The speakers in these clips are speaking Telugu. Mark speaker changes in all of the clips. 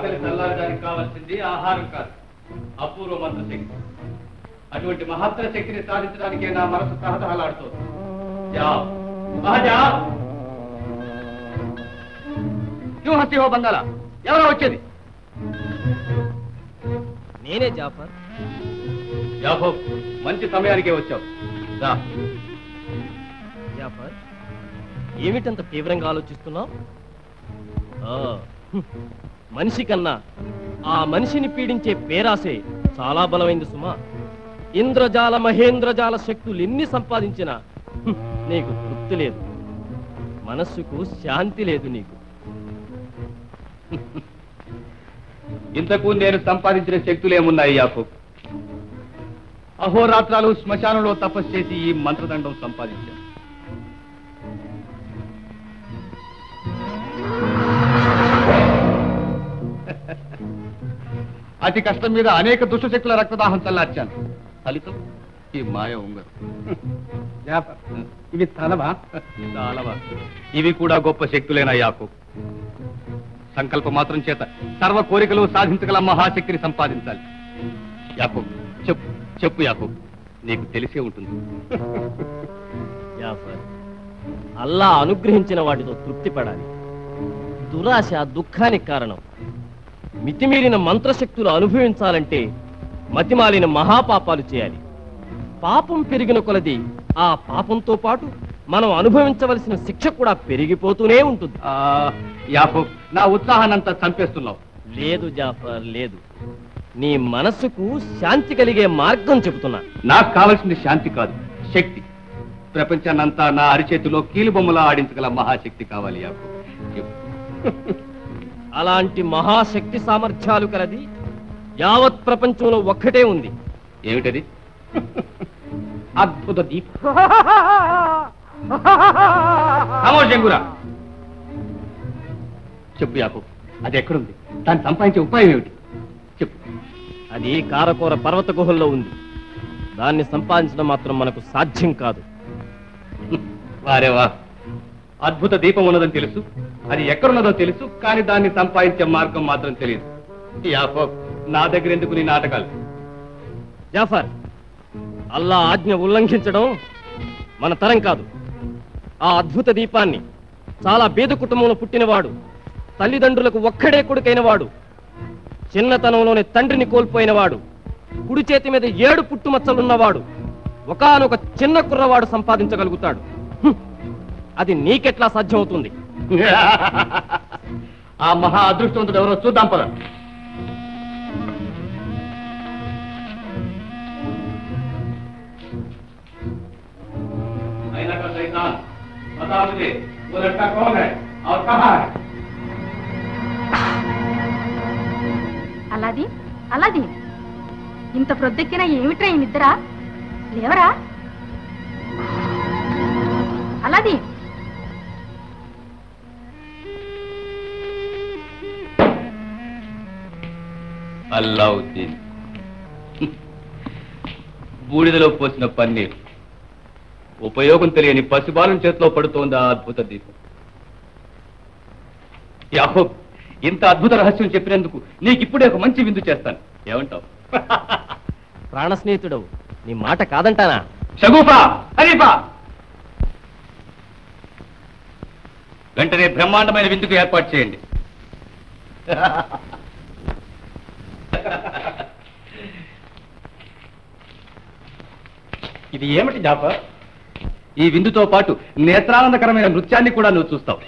Speaker 1: ఆకలి చల్లారడానికి కావాల్సింది ఆహారం కాదు, అపూర్వ మంత్రశక్తి. అటువంటి మహత్తర శక్తిని సాధించడానికే నా మనసు తహతహలాడుతోంది. క్యూ హస్తి హో బంగాళ, ఎవరో వచ్చేది?
Speaker 2: నేనే జాఫర్.
Speaker 1: యాకోబ్, మంచి సమయానికే వచ్చావు.
Speaker 2: జాఫర్, ఏమిటంత తీవ్రంగా ఆలోచిస్తున్నావు? మనిషి కన్నా ఆ మనిషిని పీడించే పేరాసే చాలా బలమైంది సుమా. ఇంద్రజాల మహేంద్రజాల శక్తులు ఎన్ని సంపాదించినా నీకు తృప్తి లేదు, మనస్సుకు శాంతి లేదు నీకు.
Speaker 1: ఇంతకు నేను సంపాదించిన శక్తులేమున్నాయి యాకోబ్? అహోరాత్రాలు శ్మశానంలో తపస్సు చేసి ఈ మంత్రదండం సంపాదించాను. అతి కష్టం మీద అనేక దుష్టశక్తుల రక్తదాహం చల్లార్చాను. ఫలితం ఈ మాయ ఉంగరం. ఇవి తలవా? ఇవి కూడా గొప్ప శక్తులేనా యాకోబ్? సంకల్ప మాత్రం చేత సర్వ కోరికలు సాధించగల మహాశక్తిని సంపాదించాలి. యాకోబ్, చెప్పు చెప్పు యాకోబ్, నీకు తెలిసే ఉంటుంది.
Speaker 2: జాఫర్, అల్లా అనుగ్రహించిన వాటితో తృప్తి పడాలి. దురాశ దుఃఖానికి కారణం. మితిమీరిన మంత్రశక్తులు అనుభవించాలంటే మతిమాలిన మహాపాపాలు చేయాలి. పాపం పెరిగిన కొలది ఆ పాపంతో పాటు మనం అనుభవించవలసిన శిక్ష కూడా పెరిగిపోతూనే ఉంటుంది.
Speaker 1: యాకోబ్, నా ఉత్సాహాన్నంతా చంపేస్తున్నావు.
Speaker 2: లేదు జాఫర్, లేదు. నీ మనస్సుకు శాంతి కలిగే మార్గం చెబుతున్నా.
Speaker 1: నాకు కావలసింది శాంతి కాదు, శక్తి. ప్రపంచాన్నంతా నా అరిచేతిలో కీలుబొమ్మలా ఆడించగల మహాశక్తి కావాలి యాకోబ్.
Speaker 2: అలాంటి మహాశక్తి సామర్థ్యాలు కలది యావత్ ప్రపంచంలో ఒక్కటే ఉంది.
Speaker 1: ఏమిటది? అద్భుత దీపం. చెప్పు యాకోబ్, అది ఎక్కడుంది? దాన్ని సంపాదించే ఉపాయం ఏమిటి? చెప్పు.
Speaker 2: అది కారకోర పర్వత గుహల్లో ఉంది. దాన్ని సంపాదించడం మాత్రం మనకు సాధ్యం కాదు.
Speaker 1: వారేవా, అద్భుత దీపం ఉన్నదని తెలుసు, అది ఎక్కడున్నదో తెలుసు, కానీ దాన్ని సంపాదించే మార్గం మాత్రం తెలియదు. యాకోబ్, నా దగ్గర ఎందుకు నీ నాటకాలు?
Speaker 2: జాఫర్, అల్లా ఆజ్ఞ ఉల్లంఘించడం మన తరం కాదు. ఆ అద్భుత దీపాన్ని చాలా పేద కుటుంబంలో పుట్టినవాడు, తల్లిదండ్రులకు ఒక్కడే కొడుకైన వాడు, చిన్నతనంలోనే తండ్రిని కోల్పోయినవాడు, కుడి చేతి మీద 7 పుట్టుమచ్చలున్నవాడు, ఒకానొక చిన్న కుర్రవాడు సంపాదించగలుగుతాడు. అది నీకెట్లా సాధ్యమవుతుంది?
Speaker 1: ఆ మహా అదృష్టవంతుడు ఎవరో చూద్దాం పద.
Speaker 3: అలాది అలాది, ఇంత ప్రొద్దెక్కినా ఏమిట్రా ఈ నిద్ర? లేవరా అలాది.
Speaker 1: అల్లావుద్దీన్, బూడిదలో పోసిన పన్నీరు, ఉపయోగం తెలియని పసిబాలం చేతిలో పడుతోంది ఆ అద్భుత దీపం. యాకోబ్, ఇంత అద్భుత రహస్యం చెప్పినందుకు నీకిప్పుడే ఒక మంచి విందు చేస్తాను. ఏమంటావు?
Speaker 2: ప్రాణ స్నేహితుడవు, నీ మాట కాదంటానా?
Speaker 1: షగూఫా, హనీఫా, వెంటనే బ్రహ్మాండమైన విందుకు ఏర్పాటు చేయండి. ఇది ఏమిటి జాఫర్? ఈ విందుతో పాటు నేత్రానందకరమైన నృత్యాన్ని కూడా నువ్వు చూస్తావు.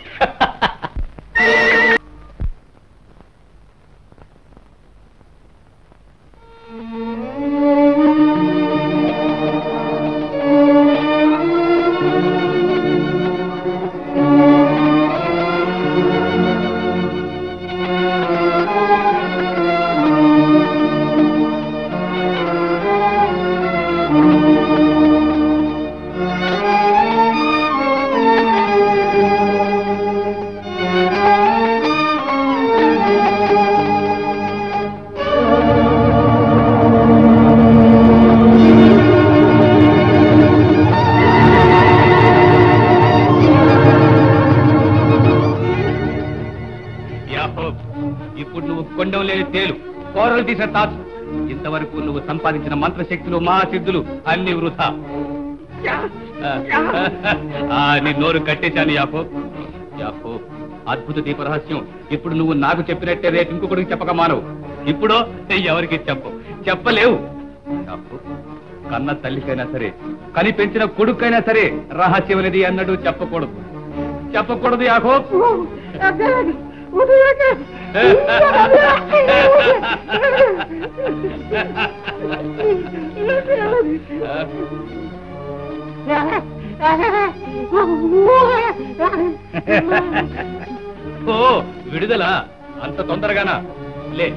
Speaker 1: తేలు, కోరలు తీసిన తాచు. ఇంతవరకు నువ్వు సంపాదించిన మంత్రశక్తులు మహాసిద్ధులు అన్ని వృధా. నీ నోరు కట్టేశాను యాకోబ్. యాకోబ్, అద్భుత దీప రహస్యం ఇప్పుడు నువ్వు నాకు చెప్పినట్టే రేపు ఇంకొకటికి చెప్పక మానవు. ఇప్పుడు ఎవరికి చెప్పలేవు. యాకోబ్, కన్న తల్లికైనా సరే, కని పెంచిన కొడుకైనా సరే రహస్యం అనేది అన్నట్టు చెప్పకూడదు యాకోబ్. ఓ విడుదల అంత తొందరగానా? లే,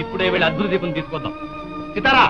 Speaker 1: ఇప్పుడే వెళ్ళి అద్భుత దీపం తీసుకొద్దాం. సితారా,